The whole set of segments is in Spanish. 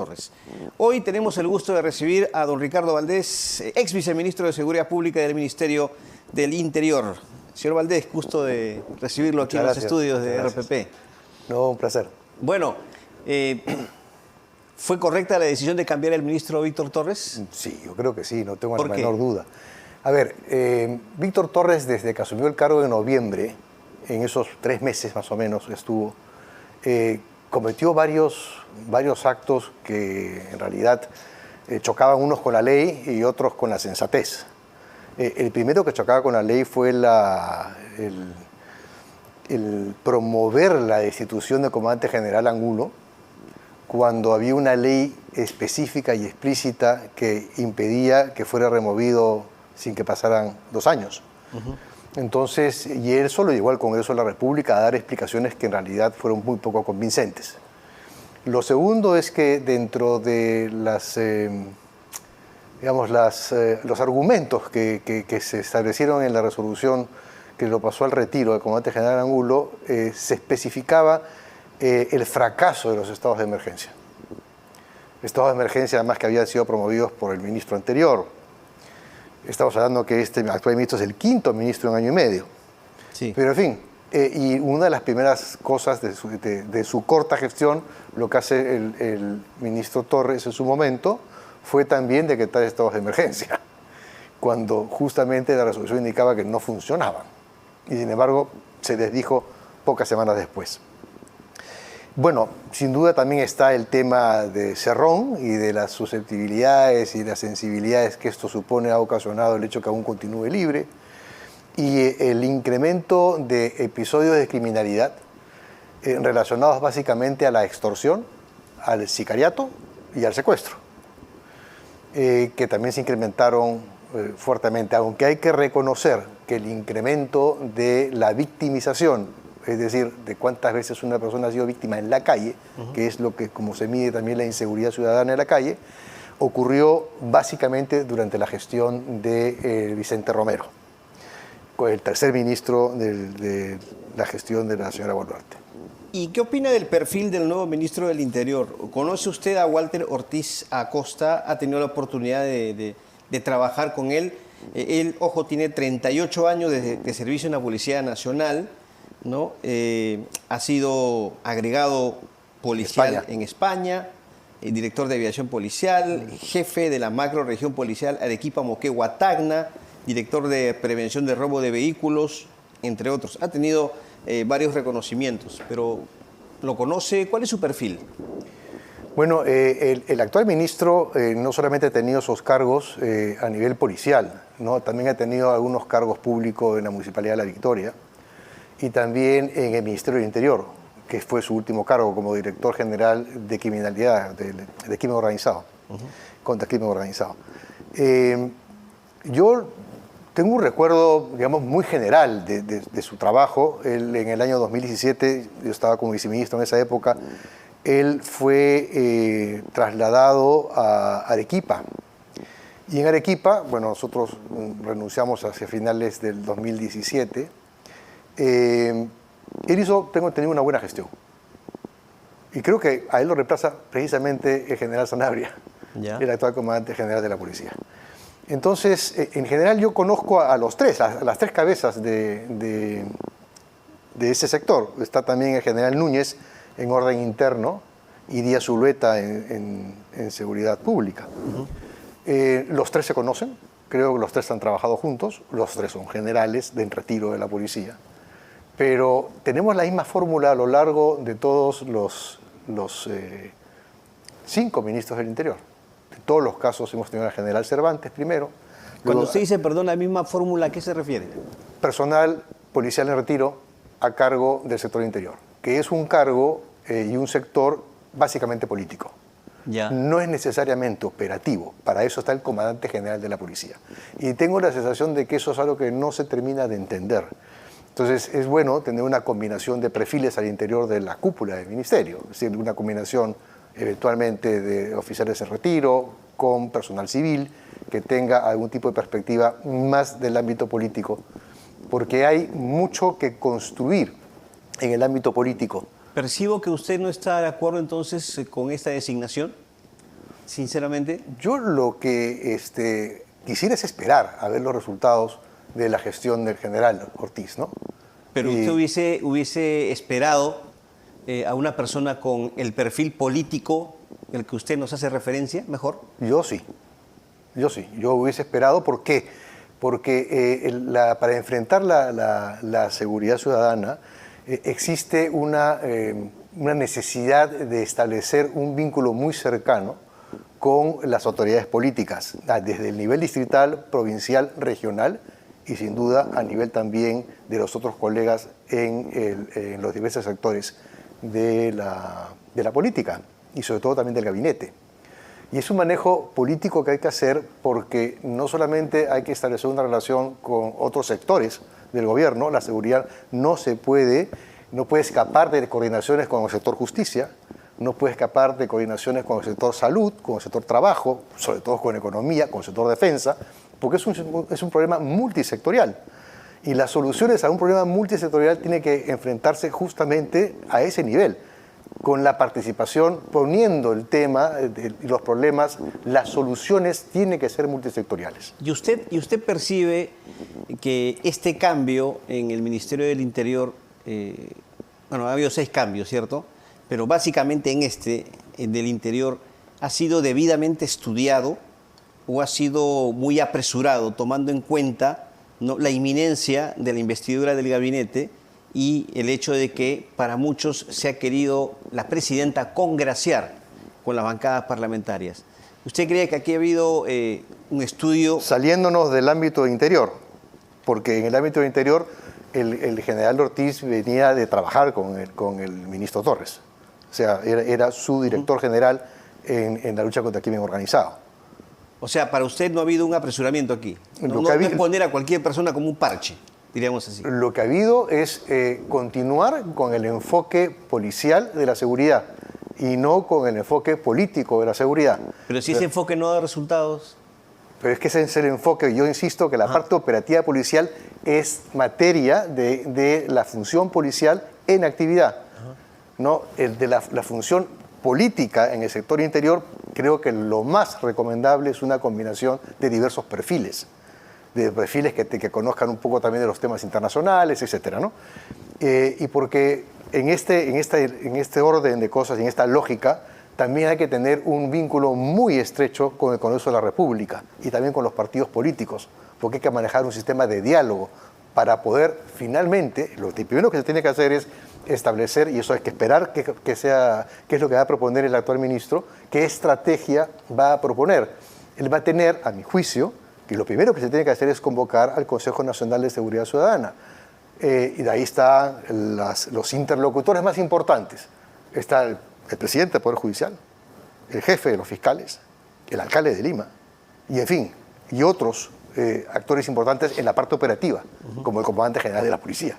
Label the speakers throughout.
Speaker 1: Torres. Hoy tenemos el gusto de recibir a don Ricardo Valdés, ex viceministro de Seguridad Pública del Ministerio del Interior. Señor Valdés, gusto de recibirlo aquí en los estudios de RPP.
Speaker 2: No, un placer.
Speaker 1: Bueno, ¿fue correcta la decisión de cambiar el ministro Víctor Torres?
Speaker 2: Sí, yo creo que sí, no tengo la menor duda. A ver, Víctor Torres, desde que asumió el cargo en noviembre, en esos 3 meses más o menos estuvo, cometió varios actos que en realidad chocaban unos con la ley y otros con la sensatez. El primero que chocaba con la ley fue el promover la destitución del comandante general Angulo cuando había una ley específica y explícita que impedía que fuera removido sin que pasaran 2 años. Entonces, y él solo llegó al Congreso de la República a dar explicaciones que en realidad fueron muy poco convincentes. Lo segundo es que dentro de los argumentos que se establecieron en la resolución que lo pasó al retiro del comandante general Angulo, se especificaba el fracaso de los estados de emergencia. Estados de emergencia además que habían sido promovidos por el ministro anterior. Estamos hablando que este actual ministro es el 5º ministro en 1 año y medio.
Speaker 1: Sí.
Speaker 2: Pero en fin, y una de las primeras cosas de su corta gestión, lo que hace el ministro Torres en su momento, fue también decretar estados de emergencia, cuando justamente la resolución indicaba que no funcionaban. Y sin embargo, se les dijo pocas semanas después. Bueno, sin duda también está el tema de Cerrón y de las susceptibilidades y las sensibilidades que esto supone ha ocasionado el hecho que aún continúe libre, y el incremento de episodios de criminalidad relacionados básicamente a la extorsión, al sicariato y al secuestro, que también se incrementaron fuertemente, aunque hay que reconocer que el incremento de la victimización, es decir, de cuántas veces una persona ha sido víctima en la calle, que es lo que como se mide también la inseguridad ciudadana en la calle, ocurrió básicamente durante la gestión de Vicente Romero, el tercer ministro de la gestión de la señora Boluarte.
Speaker 1: ¿Y qué opina del perfil del nuevo ministro del Interior? ¿Conoce usted a Walter Ortiz Acosta? ¿Ha tenido la oportunidad de trabajar con él? Él, ojo, tiene 38 años de servicio en la Policía Nacional, ¿no? Ha sido agregado policial en España, director de aviación policial, jefe de la macrorregión policial Arequipa-Moquegua-Tacna, director de prevención de robo de vehículos, entre otros. Ha tenido varios reconocimientos, pero ¿lo conoce? ¿Cuál es su perfil?
Speaker 2: Bueno, el actual ministro no solamente ha tenido esos cargos a nivel policial, ¿no? También ha tenido algunos cargos públicos en la Municipalidad de La Victoria y también en el Ministerio del Interior, que fue su último cargo como director general de criminalidad, de crimen organizado, contra el crimen organizado. Yo tengo un recuerdo, digamos, muy general de su trabajo. Él, en el año 2017, yo estaba como viceministro en esa época, él fue trasladado a Arequipa. Y en Arequipa, bueno, nosotros renunciamos hacia finales del 2017, él tengo entendido, una buena gestión. Y creo que a él lo reemplaza precisamente el general Sanabria, el actual comandante general de la policía. Entonces, en general yo conozco a los tres, a las 3 cabezas de ese sector. Está también el general Núñez en orden interno y Díaz Zulueta en seguridad pública. Los 3 se conocen, creo que los 3 han trabajado juntos, los 3 son generales de retiro de la policía, pero tenemos la misma fórmula a lo largo de todos los 5 ministros del Interior. En todos los casos hemos tenido al general Cervantes primero.
Speaker 1: Cuando usted dice, perdón, la misma fórmula, ¿a qué se refiere?
Speaker 2: Personal policial en retiro a cargo del sector interior, que es un cargo y un sector básicamente político. No es necesariamente operativo. Para eso está el comandante general de la policía. Y tengo la sensación de que eso es algo que no se termina de entender. Entonces es bueno tener una combinación de perfiles al interior de la cúpula del ministerio, es decir, una combinación eventualmente de oficiales en retiro con personal civil que tenga algún tipo de perspectiva más del ámbito político, porque hay mucho que construir en el ámbito político.
Speaker 1: Percibo que usted no está de acuerdo entonces con esta designación. sinceramente?
Speaker 2: Yo lo que quisiera es esperar a ver los resultados de la gestión del general Ortiz, ¿no?
Speaker 1: Pero usted hubiese esperado a una persona con el perfil político al que usted nos hace referencia, mejor.
Speaker 2: Yo sí. Yo hubiese esperado. ¿Por qué? Porque para enfrentar la seguridad ciudadana existe una necesidad de establecer un vínculo muy cercano con las autoridades políticas, desde el nivel distrital, provincial, regional y sin duda a nivel también de los otros colegas en los diversos sectores de la política y sobre todo también del gabinete. Y es un manejo político que hay que hacer porque no solamente hay que establecer una relación con otros sectores del gobierno, la seguridad no puede escapar de coordinaciones con el sector justicia, no puede escapar de coordinaciones con el sector salud, con el sector trabajo, sobre todo con economía, con el sector defensa, porque es un problema multisectorial. Y las soluciones a un problema multisectorial tienen que enfrentarse justamente a ese nivel, con la participación, poniendo el tema y los problemas, las soluciones tienen que ser multisectoriales.
Speaker 1: ¿Y usted percibe que este cambio en el Ministerio del Interior, bueno, ha habido 6 cambios, ¿cierto? Pero básicamente en del Interior, ¿ha sido debidamente estudiado o ha sido muy apresurado, tomando en cuenta, ¿no?, la inminencia de la investidura del gabinete y el hecho de que para muchos se ha querido la presidenta congraciar con las bancadas parlamentarias? ¿Usted cree que aquí ha habido un estudio?
Speaker 2: Saliéndonos del ámbito interior, porque en el ámbito interior el general Ortiz venía de trabajar con el ministro Torres. O sea, era su director general en la lucha contra el crimen organizado.
Speaker 1: O sea, para usted no ha habido un apresuramiento aquí. No es poner a cualquier persona como un parche, diríamos así.
Speaker 2: Lo que ha habido es continuar con el enfoque policial de la seguridad y no con el enfoque político de la seguridad.
Speaker 1: Pero si ese enfoque no da resultados.
Speaker 2: Pero es que ese es el enfoque. Yo insisto que la parte operativa policial es materia de la función policial en actividad. ¿No? El de la función política en el sector interior, creo que lo más recomendable es una combinación de diversos perfiles, de perfiles que conozcan un poco también de los temas internacionales, etcétera, ¿no? Y porque en este orden de cosas, en esta lógica, también hay que tener un vínculo muy estrecho con el Congreso de la República y también con los partidos políticos, porque hay que manejar un sistema de diálogo para poder finalmente, lo primero que se tiene que hacer es establecer, y eso hay que esperar qué es lo que va a proponer el actual ministro, qué estrategia va a proponer. Él va a tener, a mi juicio, que lo primero que se tiene que hacer es convocar al Consejo Nacional de Seguridad Ciudadana. Y de ahí están los interlocutores más importantes. Está el presidente del Poder Judicial, el jefe de los fiscales, el alcalde de Lima, y en fin, y otros actores importantes en la parte operativa, como el comandante general de la policía.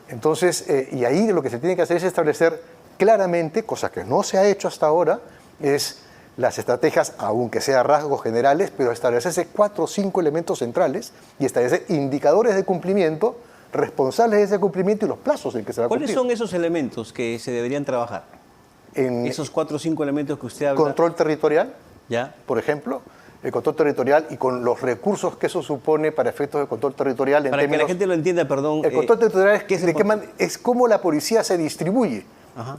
Speaker 2: Entonces, y ahí lo que se tiene que hacer es establecer claramente, cosa que no se ha hecho hasta ahora, es las estrategias, aunque sea rasgos generales, pero establecerse 4 o 5 elementos centrales y establecer indicadores de cumplimiento, responsables de ese cumplimiento y los plazos en que se va a cumplir.
Speaker 1: ¿Cuáles son esos elementos que se deberían trabajar? Esos 4 o 5 elementos que usted habla.
Speaker 2: Control territorial,
Speaker 1: ¿ya?,
Speaker 2: por ejemplo. El control territorial y con los recursos que eso supone para efectos de control territorial.
Speaker 1: Para que la gente lo entienda, perdón.
Speaker 2: El control territorial es cómo la policía se distribuye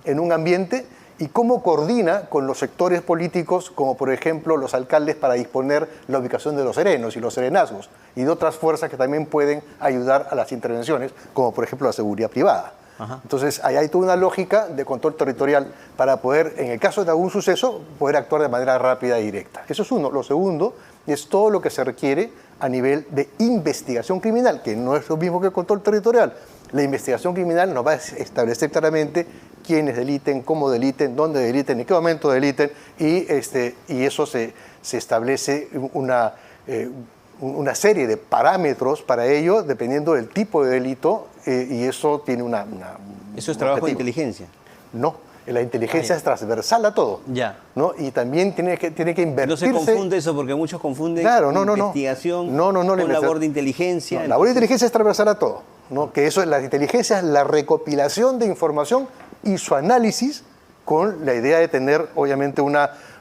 Speaker 2: en un ambiente y cómo coordina con los sectores políticos, como por ejemplo los alcaldes, para disponer la ubicación de los serenos y los serenazgos y de otras fuerzas que también pueden ayudar a las intervenciones, como por ejemplo la seguridad privada. Entonces, ahí hay toda una lógica de control territorial para poder, en el caso de algún suceso, poder actuar de manera rápida y directa. Eso es uno. Lo segundo es todo lo que se requiere a nivel de investigación criminal, que no es lo mismo que el control territorial. La investigación criminal nos va a establecer claramente quiénes deliten, cómo deliten, dónde deliten, en qué momento deliten, y eso se establece una serie de parámetros para ello, dependiendo del tipo de delito, y eso tiene
Speaker 1: ¿Eso es trabajo de inteligencia?
Speaker 2: No, la inteligencia es transversal a todo.
Speaker 1: Ya.
Speaker 2: ¿No? Y también tiene que invertirse...
Speaker 1: No se confunde eso, porque muchos confunden investigación con labor de inteligencia.
Speaker 2: La labor de inteligencia es transversal a todo, ¿no? Que eso, la inteligencia es la recopilación de información y su análisis con la idea de tener, obviamente,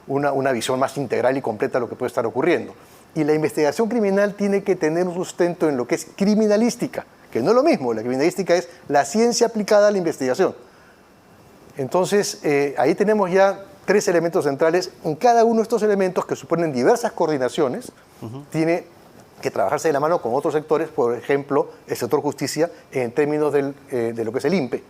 Speaker 2: una visión más integral y completa de lo que puede estar ocurriendo. Y la investigación criminal tiene que tener un sustento en lo que es criminalística, que no es lo mismo. La criminalística es la ciencia aplicada a la investigación. Entonces, ahí tenemos ya 3 elementos centrales. En cada uno de estos elementos, que suponen diversas coordinaciones, tiene que trabajarse de la mano con otros sectores, por ejemplo, el sector justicia, en términos de lo que es el INPE.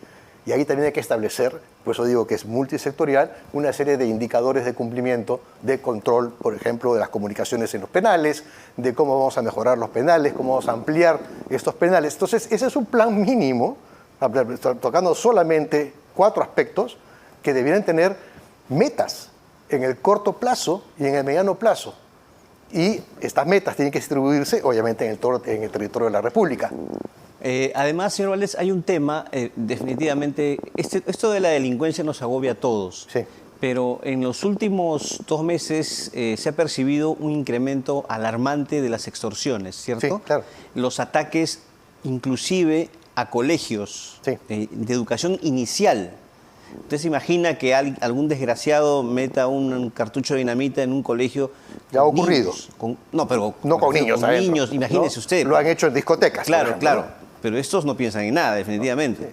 Speaker 2: Y ahí también hay que establecer, por eso digo que es multisectorial, una serie de indicadores de cumplimiento, de control, por ejemplo, de las comunicaciones en los penales, de cómo vamos a mejorar los penales, cómo vamos a ampliar estos penales. Entonces, ese es un plan mínimo, tocando solamente 4 aspectos que debieran tener metas en el corto plazo y en el mediano plazo. Y estas metas tienen que distribuirse, obviamente, en el territorio de la República.
Speaker 1: Además, señor Valdés, hay un tema, definitivamente, esto de la delincuencia nos agobia a todos,
Speaker 2: Sí.
Speaker 1: pero en los últimos 2 meses se ha percibido un incremento alarmante de las extorsiones, ¿cierto?
Speaker 2: Sí, claro.
Speaker 1: Los ataques, inclusive a colegios
Speaker 2: Sí.
Speaker 1: de educación inicial. ¿Usted se imagina que algún desgraciado meta un cartucho de dinamita en un colegio?
Speaker 2: Ya ha ocurrido.
Speaker 1: No pero
Speaker 2: con niños
Speaker 1: con
Speaker 2: adentro,
Speaker 1: niños, imagínese
Speaker 2: ¿no?
Speaker 1: usted.
Speaker 2: Lo han hecho en discotecas.
Speaker 1: Claro,
Speaker 2: por ejemplo,
Speaker 1: claro. Pero estos no piensan en nada, definitivamente.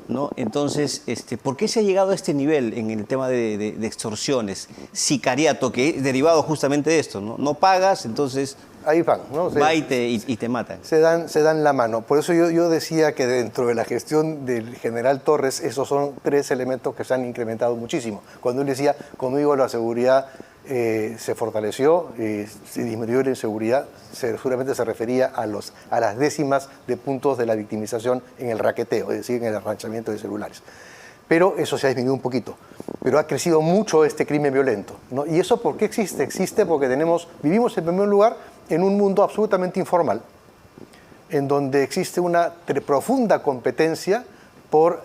Speaker 1: ¿No? Entonces, ¿por qué se ha llegado a este nivel en el tema de extorsiones? Sicariato, que es derivado justamente de esto, ¿no? No pagas, entonces
Speaker 2: ahí van, ¿no?
Speaker 1: va y te matan.
Speaker 2: Se dan la mano. Por eso yo decía que dentro de la gestión del general Torres, esos son 3 elementos que se han incrementado muchísimo. Cuando él decía, conmigo la seguridad se fortaleció, se disminuyó la inseguridad, seguramente se refería a las décimas de puntos de la victimización en el raqueteo, es decir, en el arranchamiento de celulares. Pero eso se ha disminuido un poquito. Pero ha crecido mucho este crimen violento, ¿no? ¿Y eso por qué existe? Existe porque vivimos en primer lugar en un mundo absolutamente informal, en donde existe una profunda competencia por,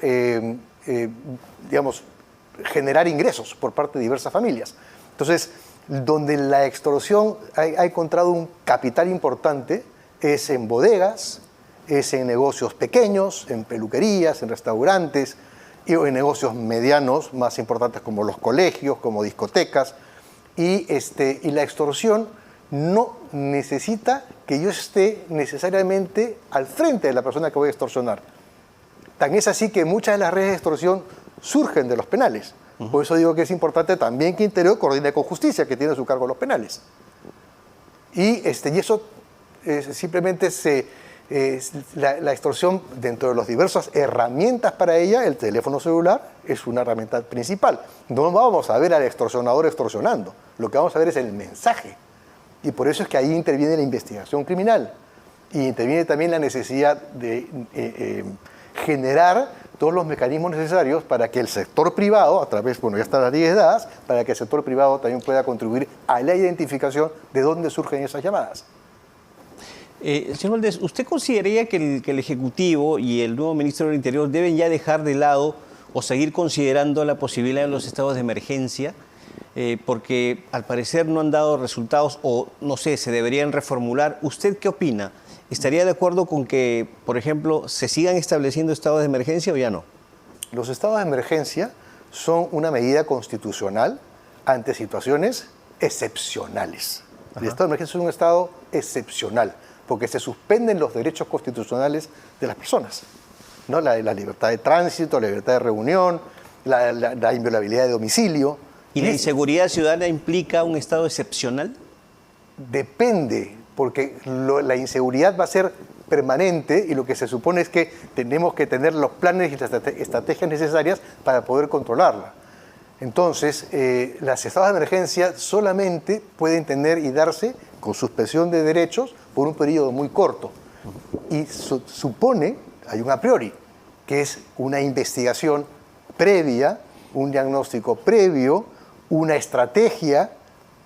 Speaker 2: digamos, generar ingresos por parte de diversas familias. Entonces, donde la extorsión ha encontrado un capital importante es en bodegas, es en negocios pequeños, en peluquerías, en restaurantes, y en negocios medianos más importantes como los colegios, como discotecas. Y la extorsión no necesita que yo esté necesariamente al frente de la persona que voy a extorsionar. Tan es así que muchas de las redes de extorsión surgen de los penales. Por eso digo que es importante también que Interior coordine con Justicia, que tiene a su cargo los penales. Y eso simplemente la extorsión, dentro de las diversas herramientas para ella, el teléfono celular es una herramienta principal. No vamos a ver al extorsionador extorsionando, lo que vamos a ver es el mensaje. Y por eso es que ahí interviene la investigación criminal. Y interviene también la necesidad de generar todos los mecanismos necesarios para que el sector privado, a través, ya están las leyes dadas, para que el sector privado también pueda contribuir a la identificación de dónde surgen esas llamadas.
Speaker 1: Señor Valdés, ¿usted consideraría que el Ejecutivo y el nuevo ministro del Interior deben ya dejar de lado o seguir considerando la posibilidad de los estados de emergencia? Porque al parecer no han dado resultados o, no sé, se deberían reformular. ¿Usted qué opina? ¿Estaría de acuerdo con que, por ejemplo, se sigan estableciendo estados de emergencia o ya no?
Speaker 2: Los estados de emergencia son una medida constitucional ante situaciones excepcionales. El estado de emergencia es un estado excepcional porque se suspenden los derechos constitucionales de las personas, ¿no? La libertad de tránsito, la libertad de reunión, la inviolabilidad de domicilio.
Speaker 1: ¿Y la inseguridad ciudadana implica un estado excepcional?
Speaker 2: Depende, porque la inseguridad va a ser permanente y lo que se supone es que tenemos que tener los planes y las estrategias necesarias para poder controlarla. Entonces, las estados de emergencia solamente pueden tener y darse con suspensión de derechos por un periodo muy corto. Y supone, hay un a priori, que es una investigación previa, un diagnóstico previo, una estrategia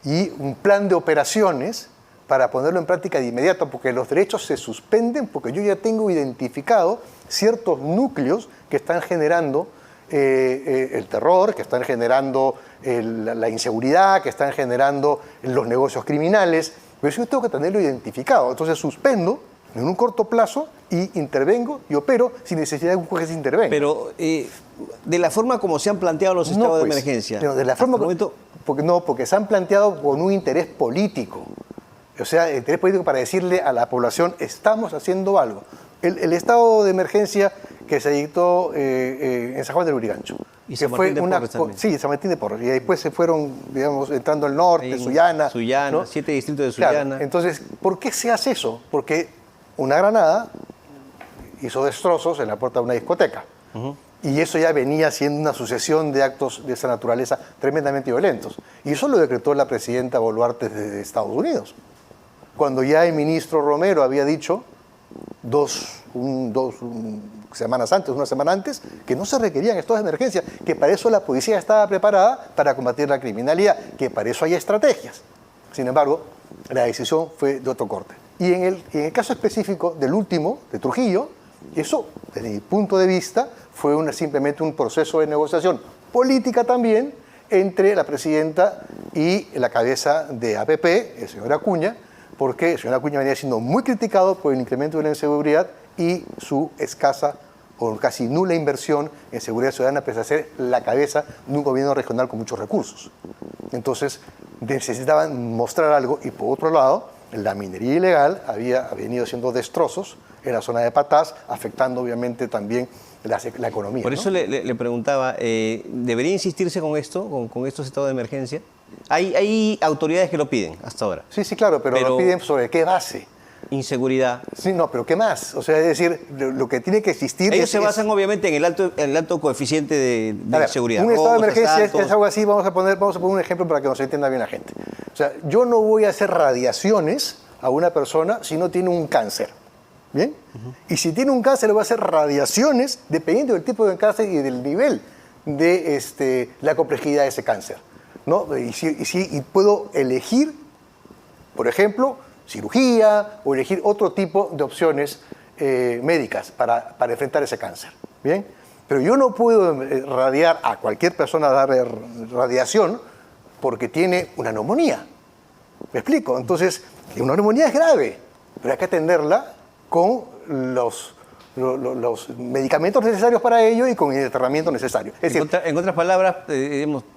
Speaker 2: y un plan de operaciones para ponerlo en práctica de inmediato, porque los derechos se suspenden porque yo ya tengo identificado ciertos núcleos que están generando el terror, que están generando la inseguridad, que están generando los negocios criminales. Pero eso yo tengo que tenerlo identificado. Entonces suspendo, en un corto plazo y intervengo y opero sin necesidad de que un juez intervenga.
Speaker 1: Pero de la forma como se han planteado los estados de emergencia.
Speaker 2: Pero de la forma porque se han planteado con un interés político. O sea, interés político para decirle a la población, estamos haciendo algo. El estado de emergencia que se dictó en San Juan del Lurigancho.
Speaker 1: Y San Martín de Porres también.
Speaker 2: Sí, San Martín de Porres. Y después se fueron, digamos, entrando al norte, Sullana.
Speaker 1: Sullana, ¿no? 7 distritos de Sullana.
Speaker 2: Claro. Entonces, ¿por qué se hace eso? Porque una granada hizo destrozos en la puerta de una discoteca. Y eso ya venía siendo una sucesión de actos de esa naturaleza tremendamente violentos. Y eso lo decretó la presidenta Boluarte de Estados Unidos. Cuando ya el ministro Romero había dicho una semana antes, que no se requerían estados de emergencia, que para eso la policía estaba preparada para combatir la criminalidad, que para eso hay estrategias. Sin embargo, la decisión fue de otro corte. Y en el caso específico del último, de Trujillo, eso, desde mi punto de vista, fue simplemente un proceso de negociación política también entre la presidenta y la cabeza de APP, el señor Acuña, porque el señor Acuña venía siendo muy criticado por el incremento de la inseguridad y su escasa o casi nula inversión en seguridad ciudadana, pese a ser la cabeza de un gobierno regional con muchos recursos. Entonces, necesitaban mostrar algo y, por otro lado, la minería ilegal había venido haciendo destrozos en la zona de Patás, afectando obviamente también la economía.
Speaker 1: Por eso le preguntaba, ¿debería insistirse con esto, con estos estados de emergencia? Hay autoridades que lo piden hasta ahora.
Speaker 2: Sí, claro, pero lo piden sobre qué base.
Speaker 1: Inseguridad.
Speaker 2: Sí, no, pero ¿qué más? O sea, es decir, lo que tiene que existir...
Speaker 1: Ellos se basan obviamente en el alto coeficiente de seguridad.
Speaker 2: Un estado de emergencia es algo así, vamos a poner un ejemplo para que nos entienda bien la gente. O sea, yo no voy a hacer radiaciones a una persona si no tiene un cáncer. ¿Bien? Y si tiene un cáncer, le voy a hacer radiaciones dependiendo del tipo de cáncer y del nivel de la complejidad de ese cáncer, ¿no? Y puedo elegir, por ejemplo, cirugía o elegir otro tipo de opciones médicas para enfrentar ese cáncer. ¿Bien? Pero yo no puedo radiar a cualquier persona, darle radiación porque tiene una neumonía. ¿Me explico? Entonces, una neumonía es grave, pero hay que atenderla con los medicamentos necesarios para ello y con el tratamiento necesario. Es decir,
Speaker 1: en otras palabras,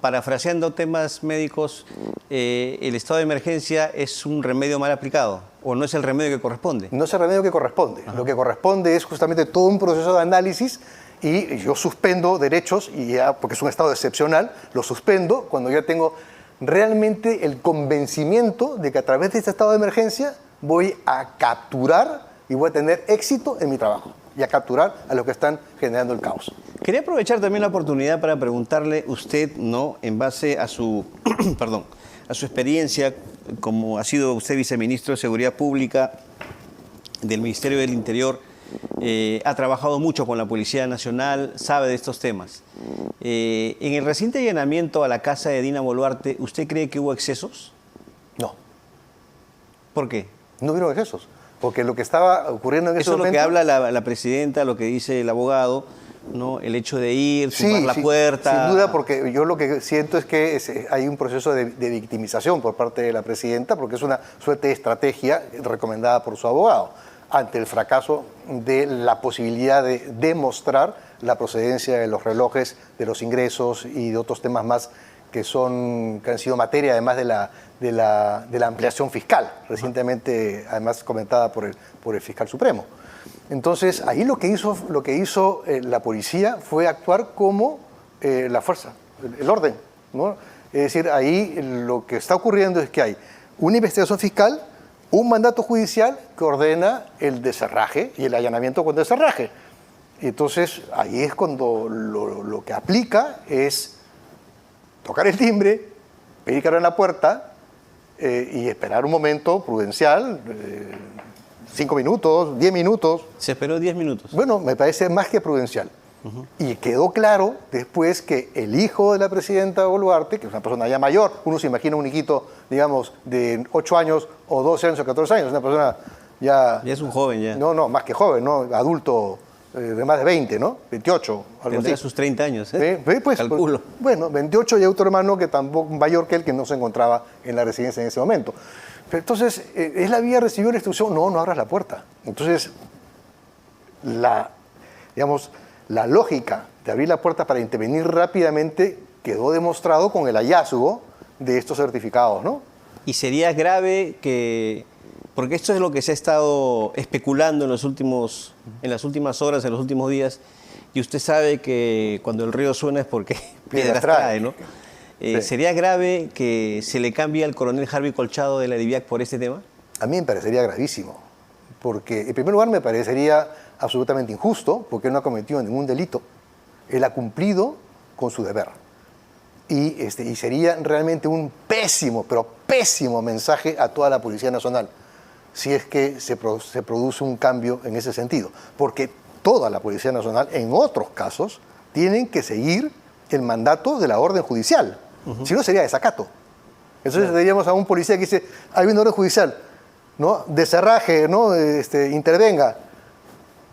Speaker 1: parafraseando temas médicos, ¿el estado de emergencia es un remedio mal aplicado o no es el remedio que corresponde?
Speaker 2: No es el remedio que corresponde. Ajá. Lo que corresponde es justamente todo un proceso de análisis y yo suspendo derechos, porque es un estado excepcional, lo suspendo cuando ya tengo realmente el convencimiento de que a través de este estado de emergencia voy a capturar y voy a tener éxito en mi trabajo y a capturar a los que están generando el caos.
Speaker 1: Quería aprovechar también la oportunidad para preguntarle usted, ¿no?, en base a su, a su experiencia, como ha sido usted viceministro de Seguridad Pública del Ministerio del Interior, ha trabajado mucho con la Policía Nacional, sabe de estos temas. En el reciente allanamiento a la casa de Dina Boluarte, ¿usted cree que hubo excesos?
Speaker 2: No.
Speaker 1: ¿Por qué?
Speaker 2: No hubieron excesos. Porque lo que estaba ocurriendo en ese momento...
Speaker 1: Eso es lo que habla la presidenta, lo que dice el abogado, ¿no? El hecho de ir, tumbar la puerta...
Speaker 2: Sin duda, porque yo lo que siento es que hay un proceso de victimización por parte de la presidenta, porque es una suerte de estrategia recomendada por su abogado, ante el fracaso de la posibilidad de demostrar la procedencia de los relojes, de los ingresos y de otros temas más que han sido materia, además de la ampliación fiscal, recientemente además comentada por el fiscal supremo. Entonces, ahí lo que hizo la policía fue actuar como la fuerza, el orden, ¿no? Es decir, ahí lo que está ocurriendo es que hay una investigación fiscal, un mandato judicial que ordena el descerraje y el allanamiento con descerraje. Entonces, ahí es cuando lo que aplica es tocar el timbre, pedir que abran la puerta y esperar un momento prudencial, 5 minutos, 10 minutos.
Speaker 1: ¿Se esperó 10 minutos?
Speaker 2: Bueno, me parece más que prudencial. Y quedó claro después que el hijo de la presidenta Boluarte, que es una persona ya mayor, uno se imagina un hijito, digamos, de 8 años o 12 años o 14 años, una persona ya...
Speaker 1: Ya es un joven ya.
Speaker 2: No, más que joven, ¿no? Adulto de más de 20, ¿no? 28, algo
Speaker 1: Tendrá
Speaker 2: así.
Speaker 1: sus 30 años,
Speaker 2: Pues,
Speaker 1: calculo.
Speaker 2: Bueno, 28 y otro hermano que tampoco mayor que él, que no se encontraba en la residencia en ese momento. Pero entonces, él había recibido la instrucción, no abras la puerta. Entonces, digamos, la lógica de abrir la puerta para intervenir rápidamente quedó demostrado con el hallazgo de estos certificados, ¿no?
Speaker 1: Y sería grave que, porque esto es lo que se ha estado especulando en las últimas horas, en los últimos días, y usted sabe que cuando el río suena es porque piedras trae, ¿no?
Speaker 2: Sí.
Speaker 1: ¿Sería grave que se le cambie al coronel Harvey Colchado de la DIVIAC por este tema?
Speaker 2: A mí me parecería gravísimo, porque en primer lugar me parecería absolutamente injusto, porque él no ha cometido ningún delito, él ha cumplido con su deber. Y sería realmente un pésimo, pero pésimo mensaje a toda la Policía Nacional, si es que se produce un cambio en ese sentido. Porque toda la Policía Nacional, en otros casos, tienen que seguir el mandato de la orden judicial. Si no, sería desacato. Entonces diríamos a un policía que dice, hay una orden judicial, ¿no? De cerraje, ¿no? Intervenga.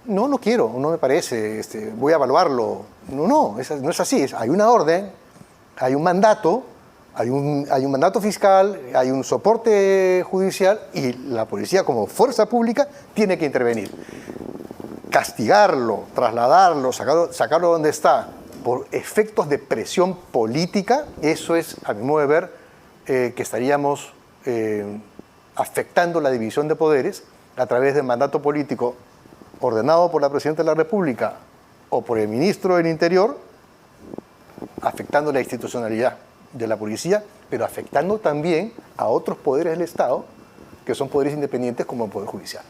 Speaker 2: No, no quiero, no me parece, voy a evaluarlo. No es así. Hay una orden, hay un mandato, hay un mandato fiscal, hay un soporte judicial y la policía como fuerza pública tiene que intervenir. Castigarlo, trasladarlo, sacarlo donde está por efectos de presión política, eso es, a mi modo de ver, que estaríamos afectando la división de poderes a través del mandato político ordenado por la Presidenta de la República o por el Ministro del Interior, afectando la institucionalidad de la policía, pero afectando también a otros poderes del Estado, que son poderes independientes como el Poder Judicial.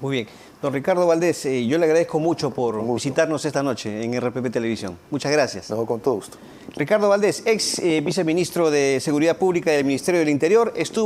Speaker 1: Muy bien. Don Ricardo Valdés, yo le agradezco mucho por visitarnos esta noche en RPP Televisión. Muchas gracias.
Speaker 2: No, con todo gusto.
Speaker 1: Ricardo Valdés, ex viceministro de Seguridad Pública del Ministerio del Interior, estuvo